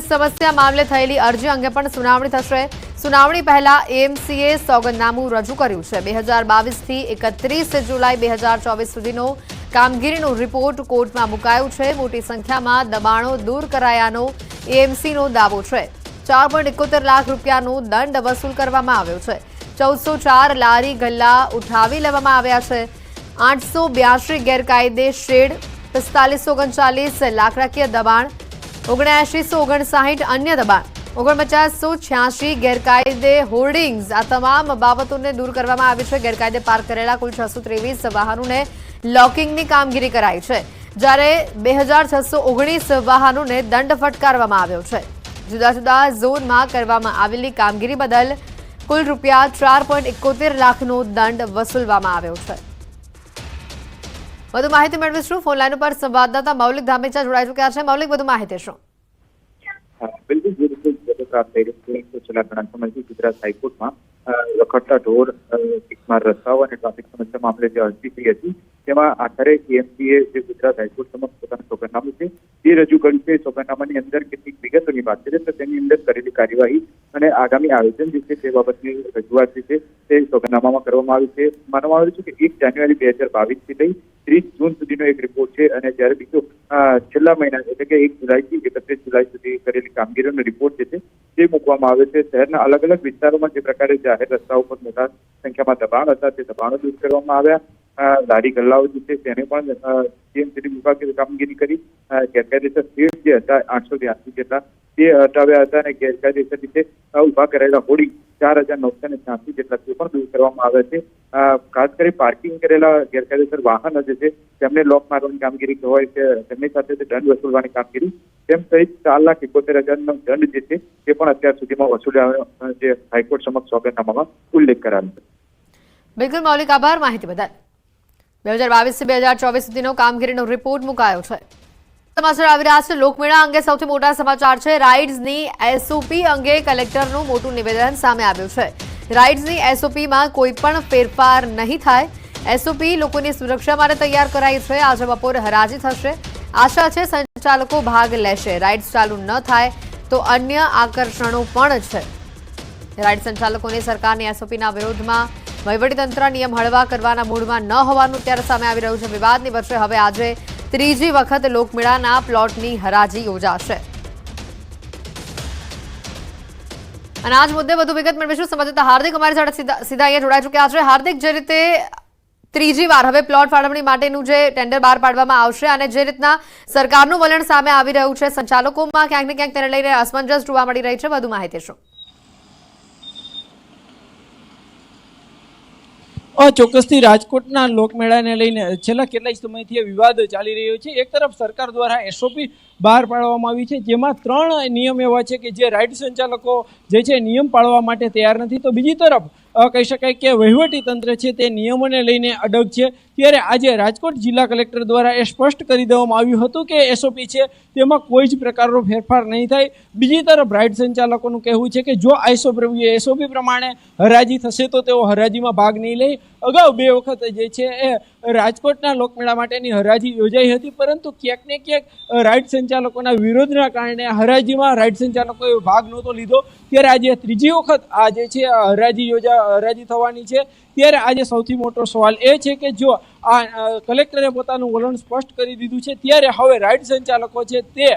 સમસ્યા મામલે થયેલી અરજી અંગે પણ સુનાવણી થશે। સુનાવણી પહેલા એએમસીએ સોગંદનામું રજૂ કર્યું છે। 2022 થી 31 જુલાઈ 2024 સુધીનો કામગીરીનો રિપોર્ટ કોર્ટમાં મુકાયો છે। મોટી સંખ્યામાં દબાણો દૂર કરાયાનો એએમસીનો દાવો છે। 4.71 લાખ રૂપિયાનો દંડ વસૂલ કરવામાં આવ્યો છે। 1404 લારી ગલ્લા ઉઠાવી લેવામાં આવ્યા છે। 882 ગેરકાયદે શેડ, 4539 લાકડાકીય દબાણ, 7959 अन्य दबाण, 4986 गैरकायदे होर्डिंग्स आ तमाम बाबतों दूर करवामां आवी छे। गैरकायदे पार्क करेला कुल 623 वाहनों लॉकिंगनी कामगीरी कराई छे, ज्यारे 2619 वाहनों दंड फटकारवामां आव्यो छे। जुदा जुदा झोनमां करवामां आवेली कामगीरी बदल कुल रूपिया 4.71 लाखनो दंड वसूलवामां आव्यो छे। વધુ માહિતી મેળવીશું। ફોન લાઈન પર સંવાદદાતા મૌલિક ધામેચા જોડાઈ ચૂક્યા છે। મૌલિક, વધુ માહિતી શું? બિલકુલ પ્રાપ્ત થઈ રહી છે। છેલ્લા ઘણા સમયથી ગુજરાત હાઈકોર્ટમાં રખડતા ઢોર, બિસ્માર રસ્તાઓ અને ટ્રાફિક સમસ્યા મામલે જે અરજી થઈ હતી તેમાં આખરે એએમસીએ જે ગુજરાત હાઈકોર્ટ સમક્ષ પોતાનું સોગંદનામું છે તે રજૂ કર્યું છે। સોગંદનામાની અંદર કેટલીક વિગતોની વાત છે તો તેની અંદર કરેલી કાર્યવાહી અને આગામી આયોજન જે છે તે બાબતની રજૂઆત છે તે સોગંદનામામાં કરવામાં આવી છે। માનવામાં આવ્યું છે કે 1 જાન્યુઆરી 2022 થી લઈ 30 જૂન સુધીનો એક રિપોર્ટ છે અને જ્યારે બીજો છેલ્લા મહિના એટલે કે 1 જુલાઈથી 31 જુલાઈ સુધી કરેલી કામગીરીનો રિપોર્ટ છે તે મૂકવામાં આવે છે। શહેરના અલગ અલગ વિસ્તારોમાં જે પ્રકારે જાહેર રસ્તાઓ પર મોટા સંખ્યામાં દબાણ હતા તે દબાણો દૂર કરવામાં આવ્યા। લારી ગલ્લાઓ જે છે તેને પણ સીએમસીડી વિભાગે કામગીરી કરી। ગેરકાયદેસર શેડ જે હતા 882 જેટલા તે હટાવ્યા હતા અને ગેરકાયદેસર રીતે ઉભા કરેલા હોર્ડિંગ 4986 જેટલા તે પણ દૂર કરવામાં આવ્યા છે। ખાસ કરી પાર્કિંગ કરેલા ગેરકાયદેસર વાહનો જે છે તેમને લોક મારવાની કામગીરી હોય છે, તેમની સાથે દંડ વસૂલવાની કામગીરી તેમ સહિત 4,71,000નો દંડ જે છે તે પણ અત્યાર સુધીમાં વસૂલ્યો જે હાઈકોર્ટ સમક્ષ સોગંદનામામાં ઉલ્લેખ કરાયો છે। બિલકુલ મૌલિક, આભાર માહિતી બદલ। 2022 થી 2024 સુધીનો કામગીરીનો રિપોર્ટ મુકાયો છે। સમાચાર આવી રહ્યા છે લોકમેળા અંગે। સૌથી મોટા સમાચાર છે રાઇડ્સની એસઓપી અંગે કલેક્ટરનું મોટું નિવેદન સામે આવ્યું છે। રાઇડ્સની એસઓપીમાં કોઈ પણ ફેરફાર નહીં થાય। એસઓપી લોકોની સુરક્ષા માટે તૈયાર કરાઈ છે। આજે બપોરે હરાજી થશે। આશા છે સંચાલકો ભાગ લેશે। રાઇડ્સ ચાલુ ન થાય તો અન્ય આકર્ષણો પણ છે। રાઇડ સંચાલકોને સરકારની એસઓપીના વિરોધમાં વહીવટીતંત્ર નિયમ હળવા કરવાના મૂડમાં ન હોવાનું ત્યારે સામે આવી રહ્યું છે। વિવાદની વચ્ચે હવે આજે ત્રીજી વખત લોકમેળાના પ્લોટની હરાજી યોજાશે અને આજ મુદ્દે વધુ વિગત મેળવીશું। સંવાદદાતા હાર્દિક અમારી સાથે સીધા અહીંયા જોડાઈ ચૂક્યા છે। હાર્દિક, જે રીતે ત્રીજી વાર હવે પ્લોટ ફાળવણી માટેનું જે ટેન્ડર બહાર પાડવામાં આવશે અને જે રીતના સરકારનું વલણ સામે આવી રહ્યું છે, સંચાલકોમાં ક્યાંક ને ક્યાંક તેને લઈને અસમંજસ જોવા મળી રહી છે, વધુ માહિતી શું? ચોક્કસથી રાજકોટના લોકમેળાને લઈને છેલ્લા કેટલાય સમયથી વિવાદ ચાલી રહ્યો છે। એક તરફ સરકાર દ્વારા એસઓપી બહાર પાડવામાં આવી છે, જેમાં 3 નિયમ એવા છે કે જે રાઇડ સંચાલકો જે છે નિયમ પાળવા માટે તૈયાર નથી, તો બીજી તરફ કહી શકાય કે વહીવટી તંત્ર છે તે નિયમોને લઈને અડગ છે। ત્યારે આજે રાજકોટ જિલ્લા કલેક્ટર દ્વારા એ સ્પષ્ટ કરી દેવામાં આવ્યું હતું કે એસઓપી છે તેમાં કોઈ જ પ્રકારનો ફેરફાર નહીં થાય। બીજી તરફ રાઇડ સંચાલકોનું કહેવું છે કે જો એસઓપી પ્રમાણે હરાજી થશે તો તેઓ હરાજીમાં ભાગ નહીં લે। અગાઉ 2 વખત જે છે એ રાજકોટના લોકમેળા માટેની હરાજી યોજાઈ હતી, પરંતુ ક્યાંક ને ક્યાંક રાઇડ સંચાલકોના વિરોધના કારણે હરાજીમાં રાઇડ સંચાલકોએ ભાગ નહોતો લીધો। ત્યારે આજે ત્રીજી વખત આ જે છે હરાજી થવાની છે। ત્યારે આજે સૌથી મોટો સવાલ એ છે કે જો આ કલેક્ટરે પોતાનું વલણ સ્પષ્ટ કરી દીધું છે, ત્યારે હવે રાઇડ સંચાલકો છે તે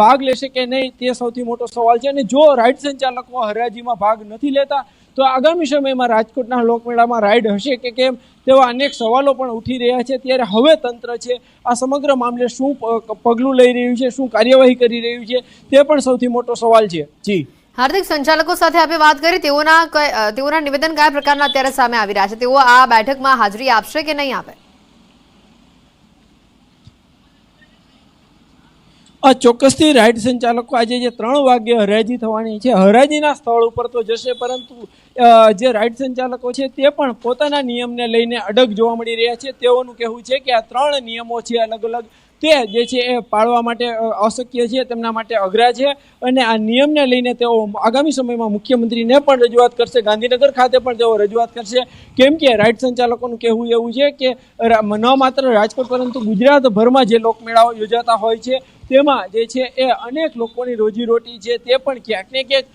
ભાગ લેશે કે નહીં તે સૌથી મોટો સવાલ છે। અને જો રાઇડ સંચાલકો હરાજીમાં ભાગ નથી લેતા તો આગામી સમયમાં રાજકોટના લોકમેળામાં રાઇડ હશે કે કેમ તેવા અનેક સવાલો પણ ઉઠી રહ્યા છે। ત્યારે હવે તંત્ર છે આ સમગ્ર મામલે શું પગલું લઈ રહ્યું છે, શું કાર્યવાહી કરી રહ્યું છે તે પણ સૌથી મોટો સવાલ છે। જી હાર્દિક, સંચાલકો સાથે આપણે વાત કરી, તેઓના નિવેદન કયા પ્રકારના અત્યારે સામે આવી રહ્યા છે? તેઓ આ બેઠકમાં હાજરી આપશે કે નહીં આપે? ચોક્કસથી રાઇડ સંચાલકો આજે જે 3 વાગ્યે હરાજી થવાની છે હરાજીના સ્થળ ઉપર તો જશે, પરંતુ જે રાઇડ સંચાલકો છે તે પણ પોતાના નિયમને લઈને અડગ જોવા મળી રહ્યા છે। તેઓનું કહેવું છે કે આ 3 નિયમો છે અલગ અલગ તે જે છે એ પાળવા માટે અશક્ય છે, તેમના માટે અઘરા છે અને આ નિયમને લઈને તેઓ આગામી સમયમાં મુખ્યમંત્રીને પણ રજૂઆત કરશે। ગાંધીનગર ખાતે પણ તેઓ રજૂઆત કરશે, કેમ કે રાઇડ સંચાલકોનું કહેવું એવું છે કે ન માત્ર રાજકોટ પરંતુ ગુજરાતભરમાં જે લોકમેળાઓ યોજાતા હોય છે તેમાં જે છે એ અનેક લોકોની રોજીરોટી છે તે પણ ક્યાંક ને ક્યાંક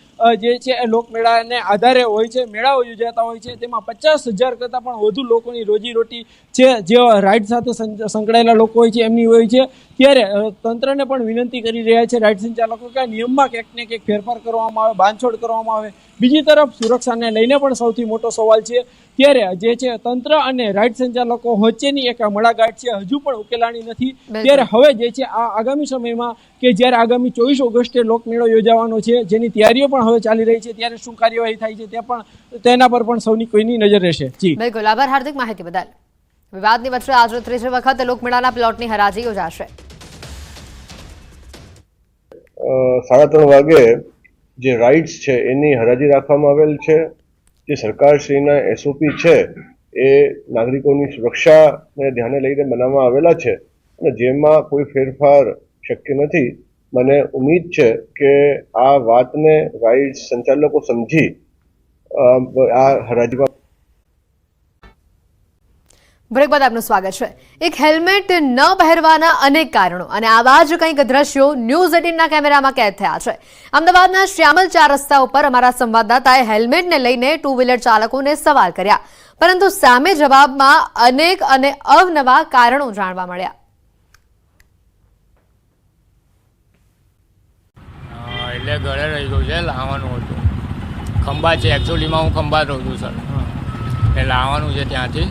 જે છે એ લોકમેળાને આધારે હોય છે. મેળાઓ યોજાતા હોય છે તેમાં 50,000 કરતાં પણ વધુ લોકોની રોજીરોટી છે જે રાઇડ સાથે સંકળાયેલા લોકો હોય છે એમની હોય છે. ત્યારે તંત્રને પણ વિનંતી કરી રહ્યા છે રાઇડ સંચાલકો કે આ નિયમમાં ક્યાંક ને ક્યાંક ફેરફાર કરવામાં આવે, બાંધછોડ કરવામાં આવે. બીજી તરફ સુરક્ષાને લઈને પણ સૌથી મોટો સવાલ છે. ત્યારે જે છે તંત્ર અને રાઇડ સંચાલકો વચ્ચેની એક મડાગાંઠ છે હજુ પણ ઉકેલાણી નથી. ત્યારે હવે જે છે આ આગામી સમયમાં કે જ્યારે આગામી 24 ઓગસ્ટે લોકમેળો યોજાવાનો છે જેની તૈયારીઓ પણ હવે ચાલી રહી છે ત્યારે શું કાર્યવાહી થાય છે તેના પર પણ સૌની કોઈની નજર રહેશે. જી બિલકુલ, આભાર હાર્દિક માહિતી બદલ. વિવાદની વચ્ચે આજે ત્રીજી વખત લોકમેળાના પ્લોટની હરાજી યોજાશે. 3:30 વાગે જે રાઇડ્સ છે એની હરાજી રાખવામાં આવેલ છે. જે સરકારશ્રીના એસઓપી છે એ નાગરિકોની સુરક્ષાને ધ્યાને લઈને બનાવવામાં આવેલા છે અને જેમાં કોઈ ફેરફાર શક્ય નથી. મને ઉમ્મીદ છે કે આ વાતને રાઇડ્સ સંચાલકો સમજી આ હરાજીમાં. બ્રેક બાદ આપનું સ્વાગત છે. એક હેલ્મેટ ન પહેરવાના અનેક કારણો અને આવા જ કંઈક દ્રશ્યો ન્યૂઝ 18ના કેમેરામાં કેદ થયા છે. અમદાવાદના શ્યામલ 4 રસ્તા ઉપર અમારા સંવાદદાતાએ હેલ્મેટને લઈને ટુ વ્હીલર ચાલકોને સવાલ કર્યા, પરંતુ સામે જવાબમાં અનેક અને અવનવા કારણો જાણવા મળ્યા. એટલે ઘરે રહી ગયું છે, લાવવાનું હતું. ખંભાત છે, એકચ્યુઅલીમાં હું ખંભાત રહું છું સર. એટલે લાવવાનું છે ત્યાંથી,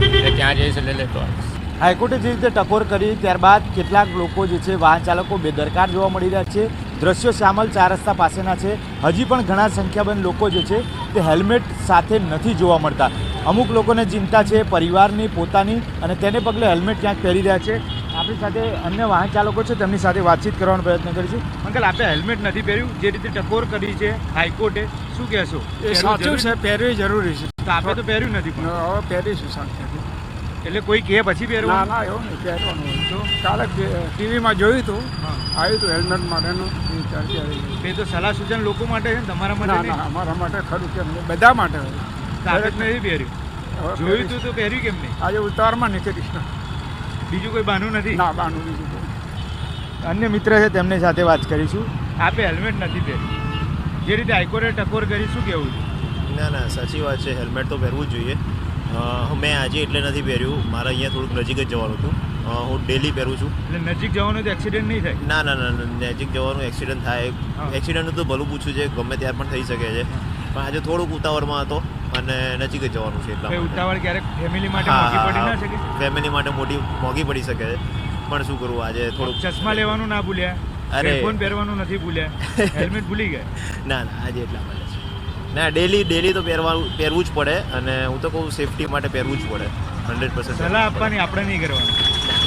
એટલે ત્યાં જઈશ એટલે લેતો આવીશ. હાઈકોર્ટે જે રીતે ટકોર કરી ત્યારબાદ કેટલાક લોકો જે છે વાહન ચાલકો બેદરકાર જોવા મળી રહ્યા છે. દ્રશ્યો શ્યામલ 4 રસ્તા પાસેના છે. હજી પણ ઘણા સંખ્યાબંધ લોકો જે છે તે હેલ્મેટ સાથે નથી જોવા મળતા. અમુક લોકોને ચિંતા છે પરિવારની, પોતાની, અને તેને પગલે હેલ્મેટ ક્યાંક પહેરી રહ્યા છે. આપણી સાથે અન્ય વાહન ચાલકો છે, તેમની સાથે વાતચીત કરવાનો પ્રયત્ન કરીશું. અંકલ, આપણે હેલ્મેટ નથી પહેર્યું, જે રીતે ટકોર કરી છે હાઈકોર્ટે, શું કહેશો? એ સાચું છે, પહેરવી જરૂરી છે. તો આપણે તો પહેર્યું નથી. હવે પહેરીશું શાંતિથી. એટલે કોઈ કહે પછી પહેરવું? ના, એવું નહીં પહેરવાનું. તો કાલે ટીવીમાં જોયું હતું, આવ્યું હતું હેલ્મેટ માટેનું. એ તો સલાહ સૂચન લોકો માટે છે ને, તમારા માટે નહીં? ના, અમારા માટે ખરું કેમ નહીં, બધા માટે. કાલે નથી પહેર્યું, જોયું હતું તો પહેર્યું કેમ નહીં? આજે ઉતારમાં નીકળી. બીજું કોઈ બહાનું નથી? ના, બહાનું બીજું. અન્ય મિત્ર છે તેમની સાથે વાત કરીશું. આપે હેલ્મેટ નથી પહેર્યું, જે રીતે હાઈકોર્ટે ટકોર કરી, શું કહેવું છે? ના, સાચી વાત છે. હેલ્મેટ તો પહેરવું જ જોઈએ. મેં આજે એટલે નથી પહેર્યું, મારે અહીંયા થોડુંક નજીક જ જવાનું હતું. હું ડેલી પહેરું છું. એટલે નજીક જવાનું તો એક્સિડન્ટ નહીં થાય? ના, નજીક જવાનું એક્સિડન્ટ થાય. એક્સિડન્ટનું તો ભલું પૂછ્યું છે, ગમે ત્યારે પણ થઈ શકે છે. પણ આજે થોડુંક ઉતાવળમાં હતો અને નજીક જ જવાનું છે. એટલા ઉતાવળ ક્યારેક ફેમિલી માટે મોંઘી પડી ના શકે? ફેમિલી માટે મોંઘી પડી શકે છે, પણ શું કરવું, આજે થોડુંક. ચશ્મા લેવાનું ના ભૂલ્યા, હેડફોન પહેરવાનું નથી ભૂલ્યા, હેલ્મેટ ભૂલી ગયા? ના, આજે એટલા માટે છે. ના, ડેલી તો પહેરવું જ પડે, અને હું તો કહું સેફટી માટે પહેરવું જ પડે 100%. સલાહ આપવાની આપણે નહીં કરવાની.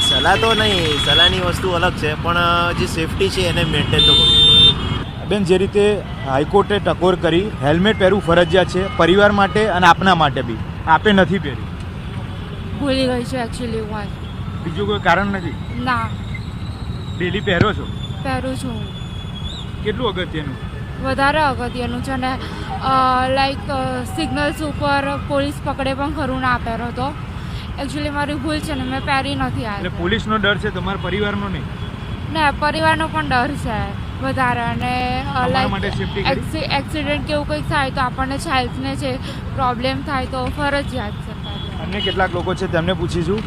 સલાહ તો નહીં, સલાહની વસ્તુ અલગ છે, પણ જે સેફટી છે એને મેન્ટેન તો કરવું પડે. બેન, જે રીતે હાઈકોર્ટે ટકોર કરી હેલ્મેટ પહેરવું ફરજિયાત છે પરિવાર માટે અને આપના માટે બી, આપે નથી પહેર્યું? ભૂલી ગઈ છું એકચ્યુઅલી હું. બીજું કોઈ કારણ નથી? ના, ડેલી પહેરો છો? પહેરું છું. કેટલું અગત્યનું? વધારે અગત્યનું છે ને, લાઈક સિગ્નલ્સ ઉપર પોલીસ પકડે પણ ખરું ના પહેરો તો. એકચ્યુઅલી મારી ભૂલ છે ને, મેં પહેરી નથી. એટલે પોલીસનો ડર છે, તમારા પરિવારનો નહીં? ને પરિવારનો પણ ડર છે વધારે. અને એક્સિડન્ટ કે એવું કંઈક થાય તો આપણને ચાઇલ્ડને છે પ્રોબ્લેમ થાય તો ફરજિયાત છે. અન્ય કેટલાક લોકો છે તેમને પૂછીશું.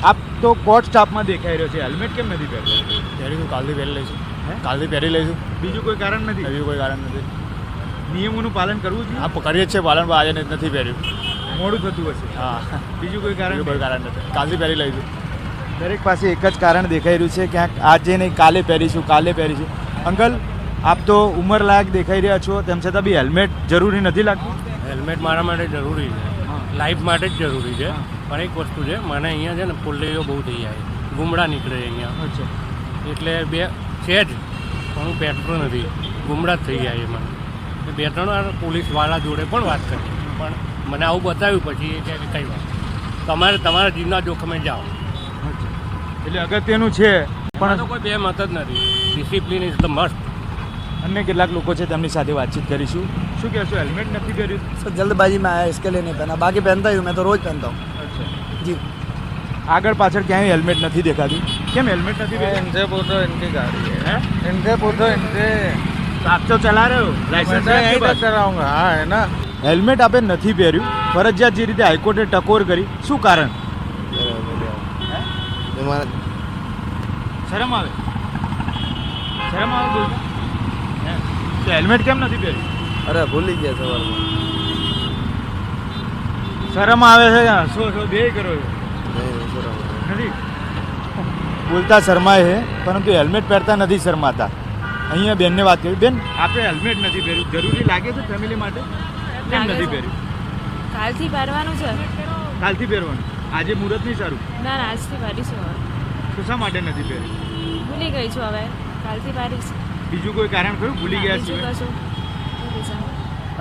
આપ તો કોર્ટ સ્ટાફમાં દેખાઈ રહ્યો છે, હેલ્મેટ કેમ નથી પહેરતા? પહેરીશું, કાલથી પહેરી લઈશું. કાલથી પહેરી લઈશું. બીજું કોઈ કારણ નથી? બીજું કોઈ કારણ નથી. નિયમોનું પાલન કરવું જોઈએ. હા, કરીએ જ છે પાલન, પણ આજે નથી પહેર્યું. મોડું થતું હશે. હા. બીજું કોઈ કારણ? કોઈ કારણ નથી. કાલથી પહેરી લઈશું. દરેક પાસે એક જ કારણ દેખાઈ રહ્યું છે, ક્યાંક આજે નહીં કાલે પહેરીશું. અંકલ, આપ તો ઉંમરલાયક દેખાઈ રહ્યા છો, તેમ છતાં બી હેલ્મેટ જરૂરી નથી લાગતું? હેલ્મેટ મારા માટે જરૂરી છે, લાઈફ માટે જ જરૂરી છે. પણ એક વસ્તુ છે, મને અહીંયા છે ને પુલ્લીઓ બહુ થઈ જાય, ગુમડા નીકળે અહીંયા. અચ્છા. એટલે બે છે જ, પણ હું પહેરતો નથી, ગુમડા જ થઈ જાય મને. 2-3 વાર પોલીસવાળા જોડે પણ વાત કરી, પણ મને આવું બતાવ્યું પછી કે કઈ વાત, તમારા જીવના જોખમે જાઓ. એટલે અગત્યનું છે, પણ તો કોઈ બે મત જ નથી. Discipline is the must. અન્ય કેટલાક લોકો છે તેમની સાથે વાતચીત કરીશું. શું કહેશો, હેલ્મેટ નથી પહેર્યું? सर जल्दबाजी में आया इसके लिए नहीं पहना, बाकी पहनता ही हूँ मैं, तो रोज़ पहनता हूँ. અચ્છા. जी. આગળ પાછળ ક્યાંય હેલ્મેટ નથી દેખાતું? કેમ હેલ્મેટ નથી પહેર્યું? इनसे पूछो इनकी गाड़ी है हैं? इनसे पूछो इनसे तो आप तो चला रहे हो लाइसेंस है आपके पास? कराऊंगा हाँ है ना હેલ્મેટ આપે નથી પહેર્યું, ફરજિયાત જે રીતે હાઈકોર્ટે ટકોર કરી, શું કારણ? શરમ આવે? શરમ આવે બોલતા? હે? તો હેલ્મેટ કેમ નથી પહેર્યું? अरे भूल ही गया सवाल શરમ આવે છે? સો બે કરો છો નથી બોલતા શરમાય છે, પરંતુ હેલ્મેટ પહેરતા નથી શરમાતા. અહીંયા બેનને વાત કરી. બેન, આપણે હેલ્મેટ નથી પહેર્યું, જરૂરી લાગે છે ફેમિલી માટે? કેમ નથી પહેર્યું? કાલથી પહેરવાનું છે. કાલથી પહેરવાનું? આજે મુહૂર્ત નહીં સારું? ના આજથી પહેરીશું હવે. તો શા માટે નથી પહેર્યું? ભૂલી ગઈ છું હવે, કાલથી પહેરીશ. બીજું કોઈ કારણ ખરું ભૂલી ગયા બીજું છે? કશું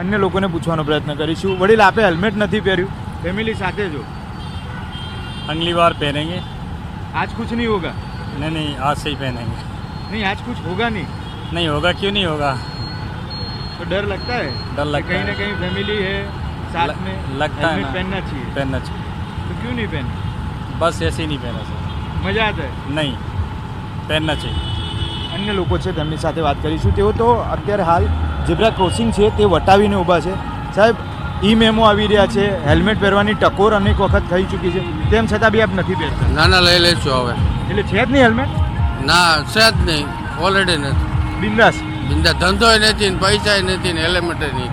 અન્ય લોકોને પૂછવાનો પ્રયત્ન કરીશું. વડીલ, આપે હેલ્મેટ નથી પહેર્યું, ફેમિલી સાથે જો, अगली बार पहनेंगे. આજ કુછ નહીં હોગા? नहीं नहीं आज से ही पहनेंगे. नहीं आज कुछ होगा नहीं? नहीं होगा, क्यों नहीं होगा? तो डर लगता है? डर लगता कहीं है. ना कहीं फैमिली है साथ में, लगता है हेलमेट ना. पहनना चाहिए. पहनना चाहिए. तो क्यों नहीं पहने? बस ऐसे ही नहीं पहना सर. મજા आता है? नहीं, पहनना चाहिए. અન્ય લોકો છે તેમની સાથે વાત કરીશું. તેઓ તો અત્યારે હાલ ઝીબ્રા ક્રોસિંગ છે તે વટાવીને ઊભા છે. સાહેબ, ઈ મેમો આવી રહ્યા છે, હેલ્મેટ પહેરવાની ટકોર અનેક વખત થઈ ચૂકી છે, તેમ છતાં બી આપ નથી પહેરતા. ના ના લઈ લેશું હવે. એટલે છે જ નહીં હેલ્મેટ? ના છે જ નહીં, ઓલરેડી નથી. બિંદાસ. બિંદા ધંધોય નથી ને પૈસાય નથી ને હેલ્મેટ નહીં.